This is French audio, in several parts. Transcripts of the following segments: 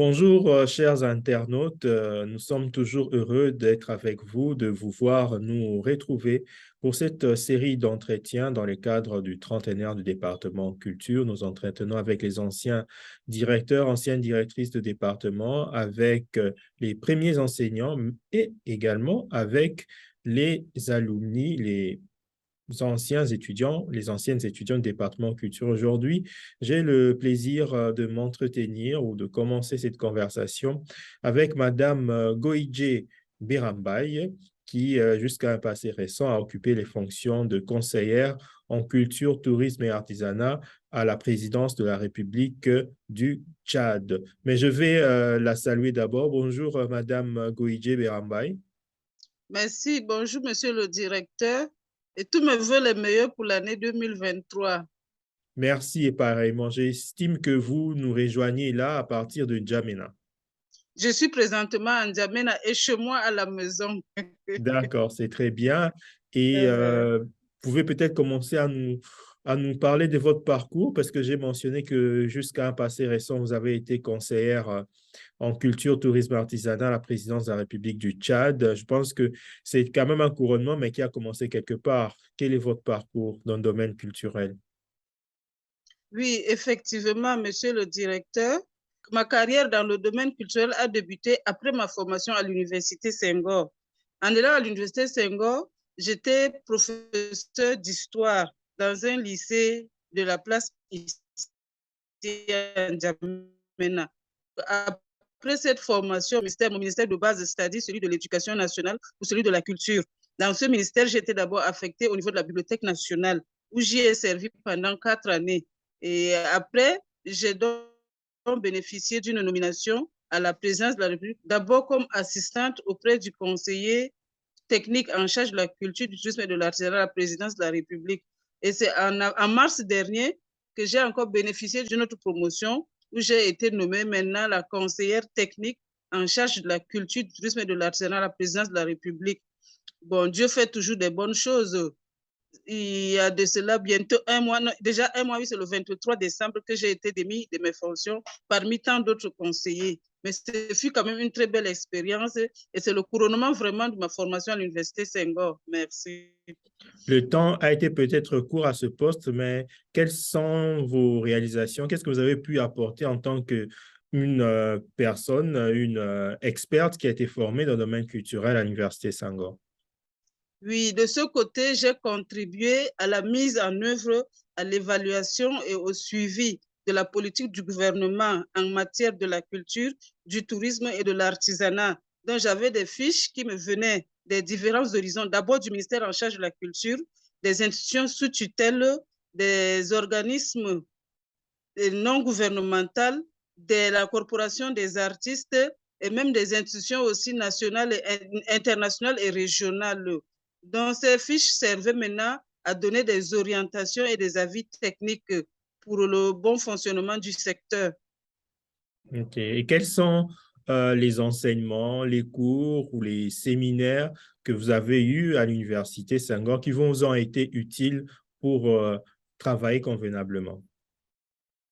Bonjour, chers internautes. Nous sommes toujours heureux d'être avec vous, de vous voir nous retrouver pour cette série d'entretiens dans le cadre du trentenaire du département culture. Nous entretenons avec les anciens directeurs, anciennes directrices de département, avec les premiers enseignants et également avec les alumni, les anciens étudiants, les anciennes étudiants du département culture. Aujourd'hui, j'ai le plaisir de m'entretenir ou de commencer cette conversation avec Madame Goïdje Birambaye, qui, jusqu'à un passé récent, a occupé les fonctions de conseillère en culture, tourisme et artisanat à la présidence de la République du Tchad. Mais je vais la saluer d'abord. Bonjour, Madame Goïdje Birambaye. Merci, bonjour monsieur le directeur et tous mes voeux les meilleurs pour l'année 2023. Merci et pareillement. J'estime que vous nous rejoignez là à partir de N'Djamena. Je suis présentement en N'Djamena et chez moi à la maison. D'accord, c'est très bien. Et Euh, vous pouvez peut-être commencer à nous parler de votre parcours parce que j'ai mentionné que jusqu'à un passé récent, vous avez été conseillère en culture, tourisme, artisanat à la présidence de la République du Tchad. Je pense que c'est quand même un couronnement, mais qui a commencé quelque part. Quel est votre parcours dans le domaine culturel? oui, effectivement, monsieur le directeur, ma carrière dans le domaine culturel a débuté après ma formation à l'université Senghor. En allant à l'université Senghor, j'étais professeur d'histoire dans un lycée de la place ici à N'Djamena. Après cette formation, mon ministère de base, c'est-à-dire celui de l'éducation nationale ou celui de la culture. Dans ce ministère, j'étais d'abord affectée au niveau de la Bibliothèque nationale, où j'y ai servi pendant 4 années. Et après, j'ai donc bénéficié d'une nomination à la présidence de la République, d'abord comme assistante auprès du conseiller technique en charge de la culture, du tourisme et de l'artisanat à la présidence de la République. Et c'est en mars dernier que j'ai encore bénéficié d'une autre promotion où j'ai été nommée maintenant la conseillère technique en charge de la culture, du tourisme et de l'artisanat à la présidence de la République. Bon, Dieu fait toujours des bonnes choses. Il y a de cela bientôt un mois, non, déjà un mois, oui, c'est le 23 décembre que j'ai été démis de mes fonctions parmi tant d'autres conseillers. Mais ce fut quand même une très belle expérience et c'est le couronnement vraiment de ma formation à l'Université Senghor. Merci. Le temps a été peut-être court à ce poste, mais quelles sont vos réalisations? Qu'est-ce que vous avez pu apporter en tant qu'une personne, une experte qui a été formée dans le domaine culturel à l'Université Senghor? Oui, de ce côté, j'ai contribué à la mise en œuvre, à l'évaluation et au suivi de la politique du gouvernement en matière de la culture, du tourisme et de l'artisanat. Donc, j'avais des fiches qui me venaient des différents horizons, d'abord du ministère en charge de la culture, des institutions sous tutelle, des organismes non gouvernementales, de la corporation des artistes et même des institutions aussi nationales, et internationales et régionales. Donc, ces fiches servaient maintenant à donner des orientations et des avis techniques pour le bon fonctionnement du secteur. OK. Et quels sont les enseignements, les cours ou les séminaires que vous avez eus à l'Université Senghor qui vous ont été utiles pour travailler convenablement?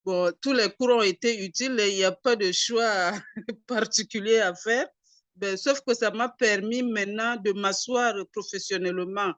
Bon, tous les cours ont été utiles et il n'y a pas de choix particulier à faire. Ben, sauf que ça m'a permis maintenant de m'asseoir professionnellement.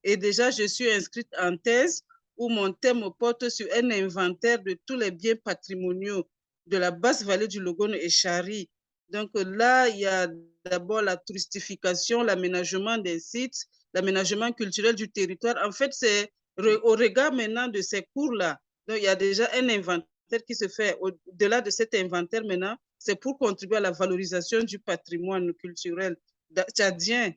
Et déjà, je suis inscrite en thèse où mon thème porte sur un inventaire de tous les biens patrimoniaux de la basse vallée du Logone et Chari. Donc là, il y a d'abord la touristification, l'aménagement des sites, l'aménagement culturel du territoire. En fait, c'est au regard maintenant de ces cours-là. Donc, il y a déjà un inventaire qui se fait au-delà de cet inventaire maintenant, c'est pour contribuer à la valorisation du patrimoine culturel tchadien.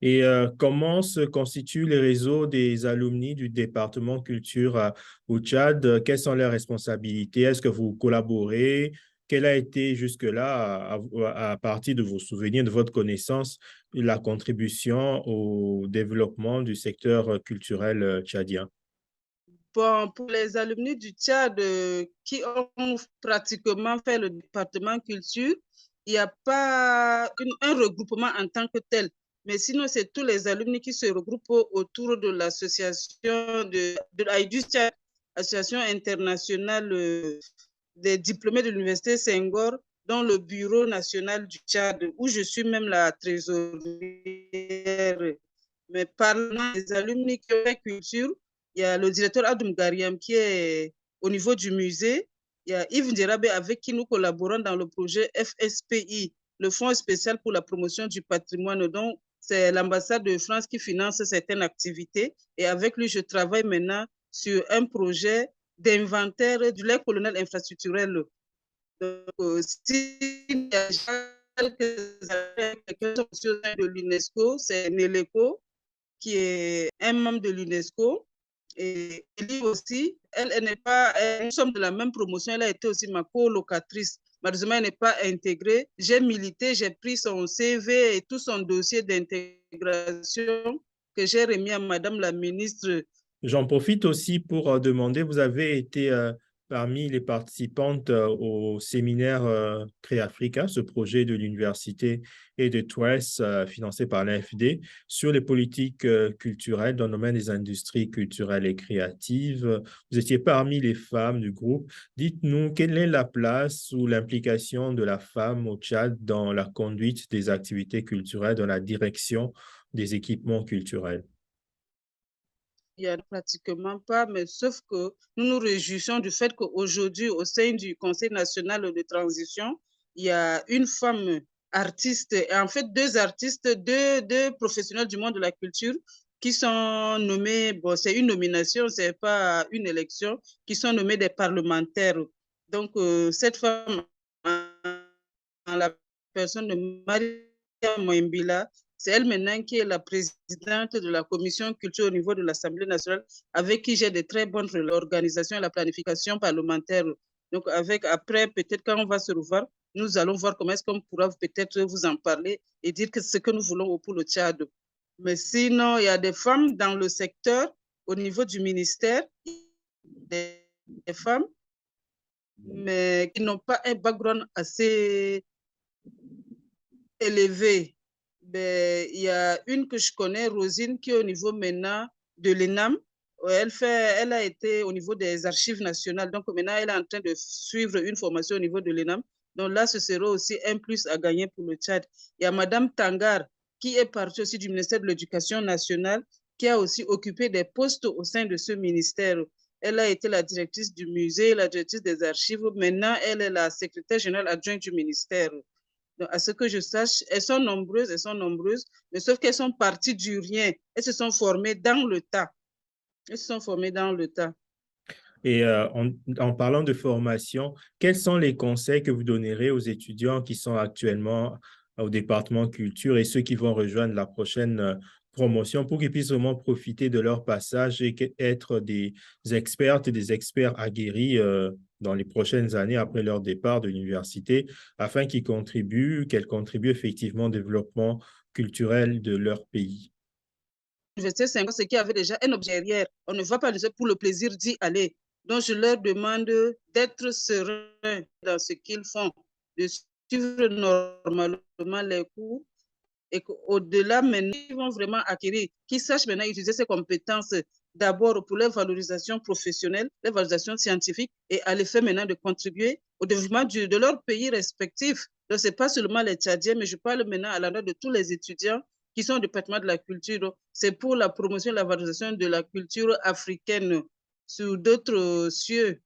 Et comment se constituent les réseaux des alumni du département culture au Tchad? Quelles sont leurs responsabilités? Est-ce que vous collaborez? Quelle a été jusque-là, à partir de vos souvenirs, de votre connaissance, la contribution au développement du secteur culturel tchadien? Bon, pour les alumni du Tchad qui ont pratiquement fait le département culture, il n'y a pas un regroupement en tant que tel. Mais sinon, c'est tous les alumni qui se regroupent autour de l'association de l'AIDU Tchad, Association internationale des diplômés de l'Université Senghor, dans le bureau national du Tchad, où je suis même la trésorière. Mais parlant des alumni qui ont fait culture, il y a le directeur Adoum Gariam qui est au niveau du musée. Il y a Yves Ndjerabé avec qui nous collaborons dans le projet FSPI, le Fonds spécial pour la promotion du patrimoine. Donc, c'est l'ambassade de France qui finance certaines activités. Et avec lui, je travaille maintenant sur un projet d'inventaire du lac colonial infrastructurel. Donc, s'il y a quelques années, quelqu'un de l'UNESCO, c'est Neleko, qui est un membre de l'UNESCO. Et lui aussi, elle n'est pas, nous sommes de la même promotion, elle a été aussi ma colocatrice. Malheureusement, elle n'est pas intégrée. J'ai milité, j'ai pris son CV et tout son dossier d'intégration que j'ai remis à Madame la ministre. J'en profite aussi pour demander, vous avez été parmi les participantes au séminaire Créafrica, ce projet de l'université et de TWES financé par l'AFD sur les politiques culturelles dans le domaine des industries culturelles et créatives. Vous étiez parmi les femmes du groupe. Dites-nous, quelle est la place ou l'implication de la femme au Tchad dans la conduite des activités culturelles, dans la direction des équipements culturels? Il n'y a pratiquement pas, mais sauf que nous nous réjouissons du fait qu'aujourd'hui, au sein du Conseil national de transition, il y a une femme artiste, et en fait deux artistes, deux professionnels du monde de la culture qui sont nommés, bon, c'est une nomination, c'est pas une élection, qui sont nommés des parlementaires. Donc, cette femme, en la personne de Maria Moimbila, c'est elle maintenant qui est la présidente de la commission culture au niveau de l'Assemblée nationale, avec qui j'ai de très bonnes organisations et la planification parlementaire. Donc, après, peut-être quand on va se revoir, nous allons voir comment est-ce qu'on pourra peut-être vous en parler et dire que ce que nous voulons pour le Tchad. Mais sinon, il y a des femmes dans le secteur, au niveau du ministère, des femmes, mais qui n'ont pas un background assez élevé. Ben, il y a une que je connais, Rosine, qui est au niveau maintenant de l'ENAM. Elle a été au niveau des archives nationales. Donc maintenant, elle est en train de suivre une formation au niveau de l'ENAM. Donc là, ce sera aussi un plus à gagner pour le Tchad. Il y a Madame Tangar, qui est partie aussi du ministère de l'Éducation nationale, qui a aussi occupé des postes au sein de ce ministère. Elle a été la directrice du musée, la directrice des archives. Maintenant, elle est la secrétaire générale adjointe du ministère. Donc, à ce que je sache, elles sont nombreuses, mais sauf qu'elles sont parties du rien. Elles se sont formées dans le tas. Elles se sont formées dans le tas. Et en parlant de formation, quels sont les conseils que vous donnerez aux étudiants qui sont actuellement au département culture et ceux qui vont rejoindre la prochaine promotion pour qu'ils puissent vraiment profiter de leur passage et être des expertes et des experts aguerris dans les prochaines années après leur départ de l'université afin qu'elles contribuent effectivement au développement culturel de leur pays? L'université Senghor, c'est qu'il y avait déjà un objet derrière. On ne va pas pour le plaisir d'y aller. Donc, je leur demande d'être sereins dans ce qu'ils font, de suivre normalement les cours et qu'au-delà, maintenant, ils vont vraiment acquérir, qu'ils sachent maintenant utiliser ces compétences d'abord pour leur valorisation professionnelle, leur valorisation scientifique et à l'effet maintenant de contribuer au développement de leur pays respectif. Donc, ce n'est pas seulement les Tchadiens, mais je parle maintenant à l'endroit de tous les étudiants qui sont au département de la culture. C'est pour la promotion et la valorisation de la culture africaine sur d'autres cieux.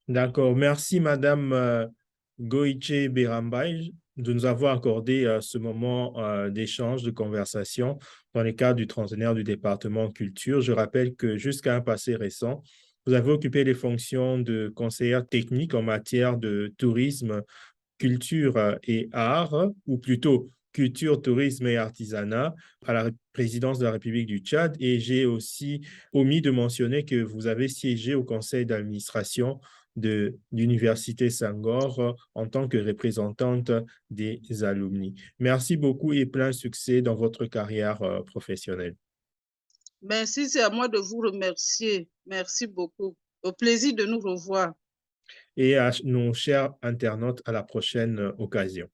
D'accord. Merci, Madame Goïche Berambay, de nous avoir accordé ce moment d'échange, de conversation dans le cadre du trentenaire du département culture. Je rappelle que jusqu'à un passé récent, vous avez occupé les fonctions de conseillère technique en matière de tourisme, culture et art, ou plutôt culture, tourisme et artisanat à la présidence de la République du Tchad. Et j'ai aussi omis de mentionner que vous avez siégé au conseil d'administration de l'Université Senghor en tant que représentante des alumni. Merci beaucoup et plein succès dans votre carrière professionnelle. Merci, c'est à moi de vous remercier. Merci beaucoup. Au plaisir de nous revoir. Et à nos chers internautes, à la prochaine occasion.